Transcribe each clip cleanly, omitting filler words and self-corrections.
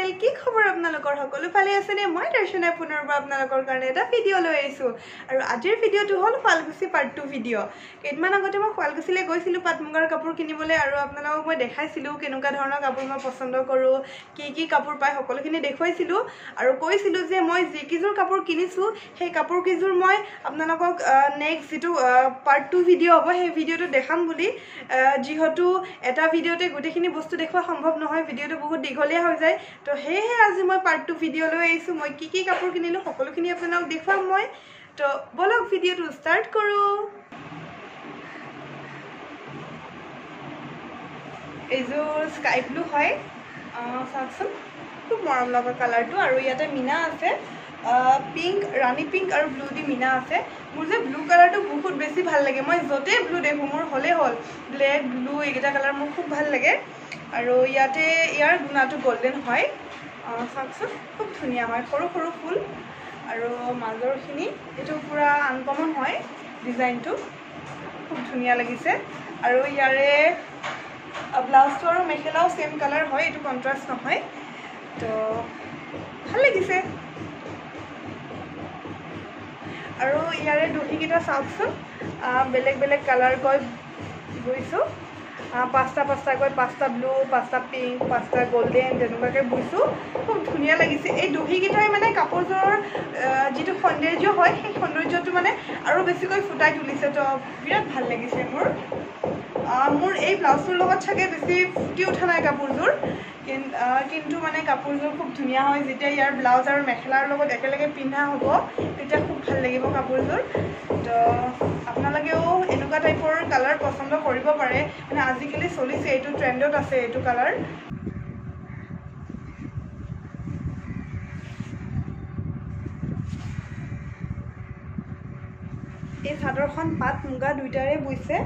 হাই কি খবৰ আপোনালোকৰ সকলো ভালে আছে নে মই দৰ্শনা পুনৰবাৰ আপোনালোকৰ কাৰণে এটা ভিডিঅ' লৈ আহিছোঁ আৰু আজিৰ ভিডিঅ'টো হ'ল শুৱালকুছি পাৰ্ট 2 ভিডিঅ' কেইদিনমান আগতে মই শুৱালকুছিলৈ গৈছিলোঁ পাট মুগাৰ কাপোৰ কিনিবলৈ আৰু আপোনালোকক মই দেখাইছিলোঁ কেনেকুৱা ধৰণৰ কাপোৰ মই পছন্দ কৰোঁ কি কাপোৰ পায় সকলোখিনি দেখুৱাইছিলোঁ আৰু কৈছিলোঁ যে মই যি কিজোৰ কাপোৰ কিনিছোঁ সেই কাপোৰ কিজোৰ মই আপোনালোকক নেক্সট যেটো পাৰ্ট 2 ভিডিঅ' হ'ব সেই ভিডিঅ'টো দেখাম বুলি যিহেতু এটা ভিডিঅ'তে গোটেইখিনি বস্তু দেখুৱা সম্ভৱ নহয় ভিডিঅ'টো বহুত দীঘলীয়া হৈ যায় তো হেহে আজি মই পাৰ্ট 2 ভিডিঅ' লৈ আহিছোঁ মই কি কাপোৰ কিনিলোঁ সকলোখিনি আপোনালোকক দেখুৱাম মই তো বলক ভিডিঅ'টো ষ্টাৰ্ট কৰোঁ এইযোৰ স্কাই ব্লু হয় চাওকচোন খুব মৰম লগা কালাৰটো আৰু ইয়াতে মিনা আছে পিংক ৰাণী পিংক আৰু ব্লু দি মিনা আছে মোৰ যে ব্লু কালাৰটো বহুত বেছি ভাল লাগে মই য'তে ব্লু দেখোঁ মোৰ হ'লে হ'ল ব্লেক ব্লু এইকেইটা কালাৰ মোৰ খুব ভাল লাগে আৰু ইয়াতে ইয়াৰ গুণাটো গল্ডেন হয় চাওকচোন খুব ধুনীয়া হয় সৰু সৰু ফুল আৰু মাজৰখিনি এইটো পূৰা আনকমন হয় ডিজাইনটো খুব ধুনীয়া লাগিছে আৰু ইয়াৰে ব্লাউজটো আৰু মেখেলাও সেম কালাৰ হয় এইটো কণ্ট্ৰাষ্ট নহয় তো ভাল লাগিছে আৰু ইয়াৰে দহিকেইটা চাওকচোন বেলেগ বেলেগ কালাৰ গৈ বুইছোঁ পাঁচটাকৈ পাঁচটা ব্লু পাঁচটা পিংক পাঁচটা গল্ডেন তেনেকুৱাকৈ বুইছোঁ খুব ধুনীয়া লাগিছে এই দহিকেইটাই মানে কাপোৰযোৰৰ যিটো সৌন্দৰ্য হয় সেই সৌন্দৰ্যটো মানে আৰু বেছিকৈ ফুটাই তুলিছে তো বিৰাট ভাল লাগিছে মোৰ এই ব্লাউজটোৰ লগত চাগে বেছি ফুটি উঠা নাই কাপোৰযোৰ কিন্তু মানে কাপোৰযোৰ খুব ধুনীয়া হয় যেতিয়া ইয়াৰ ব্লাউজ আৰু মেখেলাৰ লগত একেলগে পিন্ধা হ'ব তেতিয়া খুব ভাল লাগিব কাপোৰযোৰ তো আপোনালোকেও এনেকুৱা টাইপৰ কালাৰ পচন্দ কৰিব পাৰে মানে আজিকালি চলিছে এইটো ট্ৰেণ্ডত আছে এইটো কালাৰ এই চাদৰখন পাট মুগা দুইটাৰে বুইছে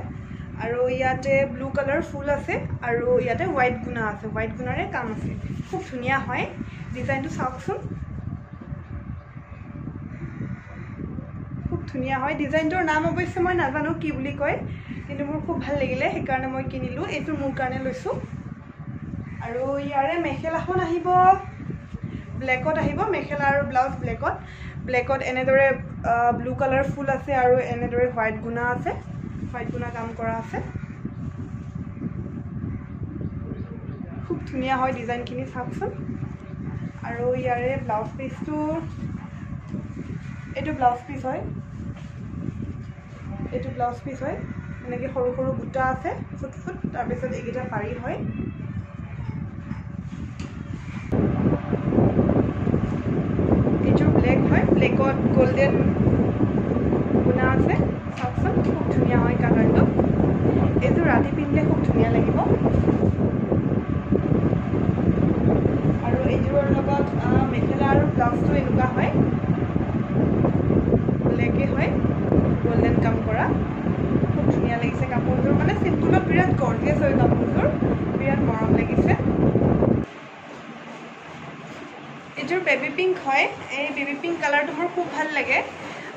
আৰু ইয়াতে ব্লু কালাৰ ফুল আছে আৰু ইয়াতে হোৱাইট গুণা আছে হোৱাইট গুণাৰে কাম আছে খুব ধুনীয়া হয় ডিজাইনটো চাওকচোন খুব ধুনীয়া হয় ডিজাইনটোৰ নাম অৱশ্যে মই নাজানো কি বুলি কয় কিন্তু মোৰ খুব ভাল লাগিলে সেইকাৰণে মই কিনিলোঁ এইটো মোৰ কাৰণে লৈছোঁ আৰু ইয়াৰে মেখেলাখন আহিব ব্লেকত আহিব মেখেলা আৰু ব্লাউজ ব্লেকত এনেদৰে ব্লু কালাৰ ফুল আছে আৰু এনেদৰে হোৱাইট গুণা আছে হোৱাইট গুণা কাম কৰা আছে খুব ধুনীয়া হয় ডিজাইনখিনি চাওকচোন আৰু ইয়াৰে ব্লাউজ পিচটো এইটো ব্লাউজ পিচ হয় এনেকৈ সৰু সৰু বুটা আছে ফুট তাৰপিছত এইকেইটা পাৰি হয় এইযোৰ ব্লেক হয় ব্লেকত গল্ডেন গুণা আছে চাওকচোন খুব ধুনীয়া হয় কালাৰটো এইযোৰ ৰাতি পিন্ধিলে খুব ধুনীয়া লাগিব আৰু এইযোৰৰ লগত মেখেলা আৰু ব্লাউজটো এনেকুৱা হয় ব্লেকে হয় গল্ডেন কাম কৰা খুব ধুনীয়া লাগিছে কাপোৰযোৰ মানে চিম্পুলত বিৰাট গৰ্জিয়াছ হয় কাপোৰযোৰ বিৰাট মৰম লাগিছে এইযোৰ বেবী পিংক হয় এই বেবী পিংক কালাৰটো মোৰ খুব ভাল লাগে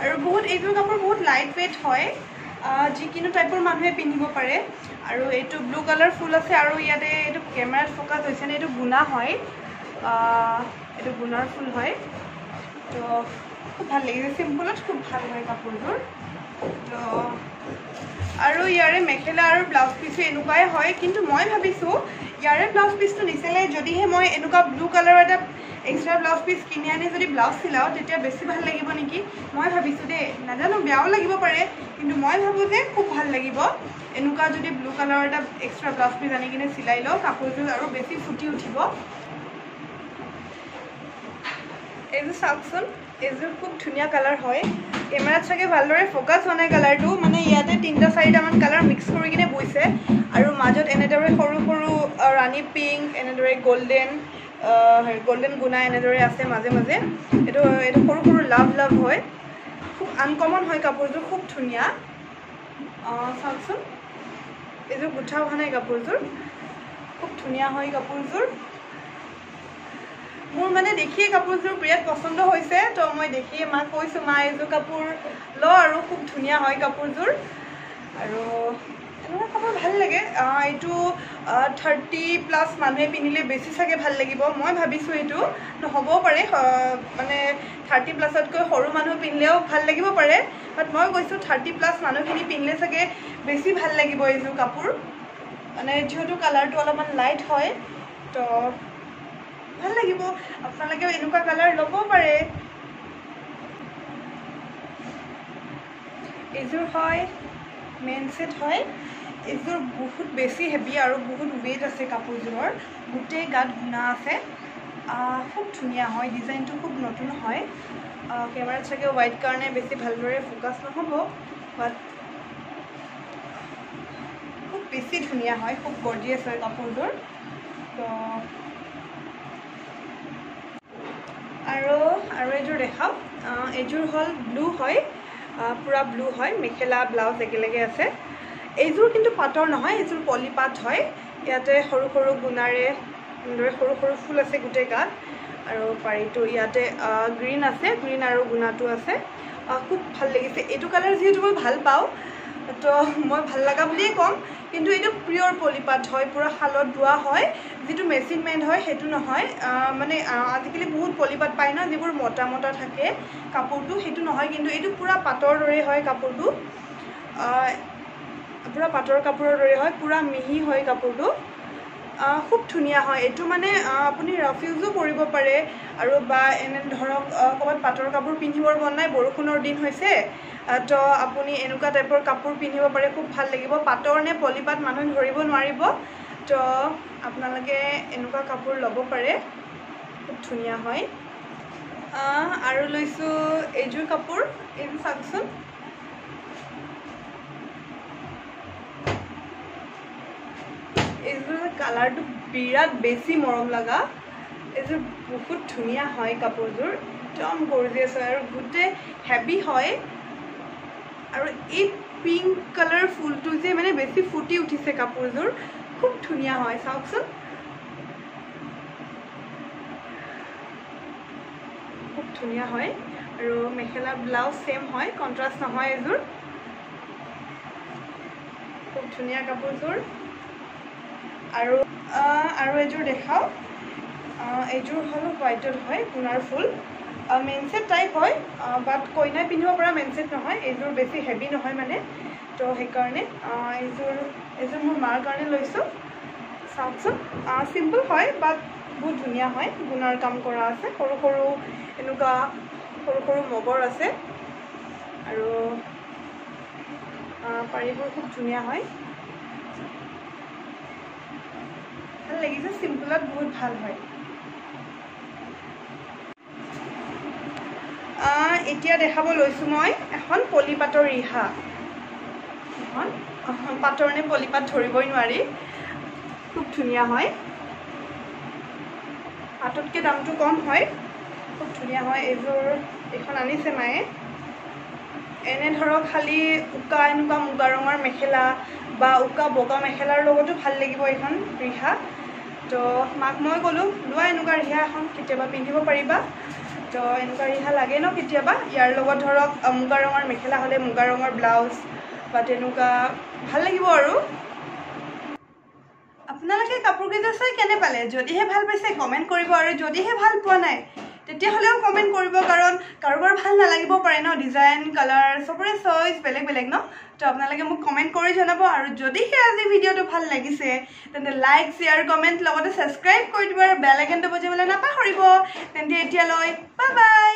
আৰু এইযোৰ কাপোৰ বহুত লাইট ৱেইট হয় যিকোনো টাইপৰ মানুহে পিন্ধিব পাৰে আৰু এইটো ব্লু কালাৰ ফুল আছে আৰু ইয়াতে এইটো কেমেৰাত ফ'কাছ হৈছে নে এইটো গুণা হয় এইটো গুণাৰ ফুল হয় তো খুব ভাল লাগিছে চিম্পুলত খুব ভাল হয় কাপোৰযোৰ তো আৰু ইয়াৰে মেখেলা আৰু ব্লাউজ পিচো এনেকুৱাই হয় কিন্তু মই ভাবিছোঁ ইয়াৰে ব্লাউজ পিচটো নিচিলে যদিহে মই এনেকুৱা ব্লু কালাৰৰ এটা এক্সট্ৰা ব্লাউজ পিচ কিনি আনি যদি ব্লাউজ চিলাওঁ তেতিয়া বেছি ভাল লাগিব নেকি মই ভাবিছোঁ দেই নাজানো বেয়াও লাগিব পাৰে কিন্তু মই ভাবোঁ যে খুব ভাল লাগিব এনেকুৱা যদি ব্লু কালাৰৰ এটা এক্সট্ৰা ব্লাউজ পিচ আনি কিনে চিলাই লওঁ কাপোৰযোৰ আৰু বেছি ফুটি উঠিব এইযোৰ চাওকচোন এইযোৰ খুব ধুনীয়া কালাৰ হয় কেমেৰাত চাগে ভালদৰে ফ'কাছ হোৱা নাই কালাৰটো মানে ইয়াতে 3-4মান কালাৰ মিক্স কৰি কিনে বৈছে আৰু মাজত এনেদৰে সৰু সৰু ৰাণী পিংক এনেদৰে গল্ডেন গুণা এনেদৰে আছে মাজে মাজে এইটো সৰু সৰু লাভ হয় খুব আনকমন হয় কাপোৰযোৰ খুব ধুনীয়া চাওকচোন এইযোৰ গুঠা হোৱা নাই কাপোৰযোৰ খুব ধুনীয়া হয় কাপোৰযোৰ মোৰ মানে দেখিয়ে কাপোৰযোৰ বিৰাট পচন্দ হৈছে তো মই দেখিয়ে মাক কৈছোঁ মা এইযোৰ কাপোৰ ল আৰু খুব ধুনীয়া হয় কাপোৰযোৰ আৰু এনেকুৱা কাপোৰ ভাল লাগে এইটো 30+ মানুহে পিন্ধিলে বেছি চাগে ভাল লাগিব মই ভাবিছোঁ এইটো নহ'বও পাৰে মানে 30+তকৈ সৰু মানুহ পিন্ধিলেও ভাল লাগিব পাৰে বাট মই কৈছোঁ 30+ মানুহখিনি পিন্ধিলে চাগে বেছি ভাল লাগিব এইযোৰ কাপোৰ মানে যিহেতু কালাৰটো অলপমান লাইট হয় তো ভাল লাগিব আপোনালোকেও এনেকুৱা কালাৰ ল'ব পাৰে এইযোৰ হয় মেইন ছেট হয় এইযোৰ বহুত বেছি হেভি আৰু বহুত ৱেইট আছে কাপোৰযোৰৰ গোটেই গাত গুণা আছে খুব ধুনীয়া হয় ডিজাইনটো খুব নতুন হয় কেমেৰাত চাগে হোৱাইট কাৰণে বেছি ভালদৰে ফ'কাছ নহ'ব বাট খুব বেছি ধুনীয়া হয় খুব গৰ্জিয়াছ হয় কাপোৰযোৰ তো আৰু এযোৰ দেখাওক এইযোৰ হ'ল ব্লু হয় পুৰা ব্লু হয় মেখেলা ব্লাউজ একেলগে আছে এইযোৰ কিন্তু পাটৰ নহয় এইযোৰ পলিপাট হয় ইয়াতে সৰু সৰু গুণাৰে এনেদৰে সৰু সৰু ফুল আছে গোটেই গাত আৰু পাৰিটো ইয়াতে গ্ৰীণ আছে গ্ৰীণ আৰু গুণাটো আছে খুব ভাল লাগিছে এইটো কালাৰ যিহেতু মই ভাল পাওঁ তো মই ভাল লগা বুলিয়েই ক'ম কিন্তু এইটো পিয়ৰ পলিপাট হয় পুৰা শালত বোৱা হয় যিটো মেচিন মেড হয় সেইটো নহয় মানে আজিকালি বহুত পলিপাট পায় ন যিবোৰ মোটা মোটা থাকে কাপোৰটো সেইটো নহয় কিন্তু এইটো পুৰা পাটৰ দৰে হয় কাপোৰটো পুৰা পাটৰ কাপোৰৰ দৰে হয় পুৰা মিহি হয় কাপোৰটো খুব ধুনীয়া হয় এইটো মানে আপুনি ৰাফ ইউজো কৰিব পাৰে আৰু বা এনে ধৰক ক'ৰবাত পাটৰ কাপোৰ পিন্ধিবৰ মন নাই বৰষুণৰ দিন হৈছে তো আপুনি এনেকুৱা টাইপৰ কাপোৰ পিন্ধিব পাৰে খুব ভাল লাগিব পাটৰ নে পলিপাট মানুহে ধৰিব নোৱাৰিব তো আপোনালোকে এনেকুৱা কাপোৰ ল'ব পাৰে খুব ধুনীয়া হয় আৰু লৈছোঁ এইযোৰ কাপোৰ এইযোৰ চাওকচোন এইযোৰ কালাৰটো বিৰাট বেছি মৰম লগা এইযোৰ বহুত ধুনীয়া হয় কাপোৰযোৰ একদম গৰ্জিয়াছ হয় আৰু গোটেই হেভি হয় আৰু এই পিংক কালাৰ ফুলটো যে মানে বেছি ফুটি উঠিছে কাপোৰযোৰ খুব ধুনীয়া হয় চাওকচোন খুব ধুনীয়া হয় আৰু মেখেলা ব্লাউজ ছেম হয় কণ্ট্ৰাষ্ট নহয় এইযোৰ খুব ধুনীয়া কাপোৰযোৰ আৰু এযোৰ দেখাওক এইযোৰ হ'ল হোৱাইটত হয় গুণাৰ ফুল মেইন ছেট টাইপ হয় বাট কইনাই পিন্ধিব পৰা মেইন ছেট নহয় এইযোৰ বেছি হেভি নহয় মানে তো সেইকাৰণে এইযোৰ মোৰ মাৰ কাৰণে লৈছোঁ চাওকচোন চিম্পল হয় বাট বহুত ধুনীয়া হয় গুণাৰ কাম কৰা আছে সৰু সৰু এনেকুৱা সৰু সৰু মগৰ আছে আৰু পাৰিবোৰ খুব ধুনীয়া হয় ভাল লাগিছে চিম্পলত বহুত ভাল হয় এতিয়া দেখাব লৈছোঁ মই এখন পলিপাটৰ ৰিহা এখন পাটৰ নে পলিপাট ধৰিবই নোৱাৰি খুব ধুনীয়া হয় পাটতকৈ দামটো কম হয় খুব ধুনীয়া হয় এইখন আনিছে মায়ে এনে ধৰক খালি উকা এনেকুৱা মুগা ৰঙৰ মেখেলা বা উকা বগা মেখেলাৰ লগতো ভাল লাগিব এইখন ৰিহা তো মাক মই ক'লোঁ লোৱা এনেকুৱা ৰিহা এখন কেতিয়াবা পিন্ধিব পাৰিবা তো এনেকুৱা ৰিহা লাগে ন কেতিয়াবা ইয়াৰ লগত ধৰক মুগা ৰঙৰ মেখেলা হ'লে মুগা ৰঙৰ ব্লাউজ বা তেনেকুৱা ভাল লাগিব আৰু আপোনালোকে কাপোৰকেইটা চাই কেনে পালে যদিহে ভাল পাইছে কমেণ্ট কৰিব আৰু যদিহে ভাল পোৱা নাই তেতিয়াহ'লেও কমেণ্ট কৰিব কাৰণ কাৰোবাৰ ভাল নালাগিব পাৰে ন ডিজাইন কালাৰ চবৰে চইচ বেলেগ বেলেগ ন তো আপোনালোকে মোক কমেণ্ট কৰি জনাব আৰু যদিহে আজি ভিডিঅ'টো ভাল লাগিছে তেন্তে লাইক শ্বেয়াৰ কমেণ্ট লগতে ছাবস্ক্ৰাইব কৰি দিব আৰু বেল আইকনটো বজাবলৈ নাপাহৰিব তেন্তে এতিয়ালৈ বাই বাই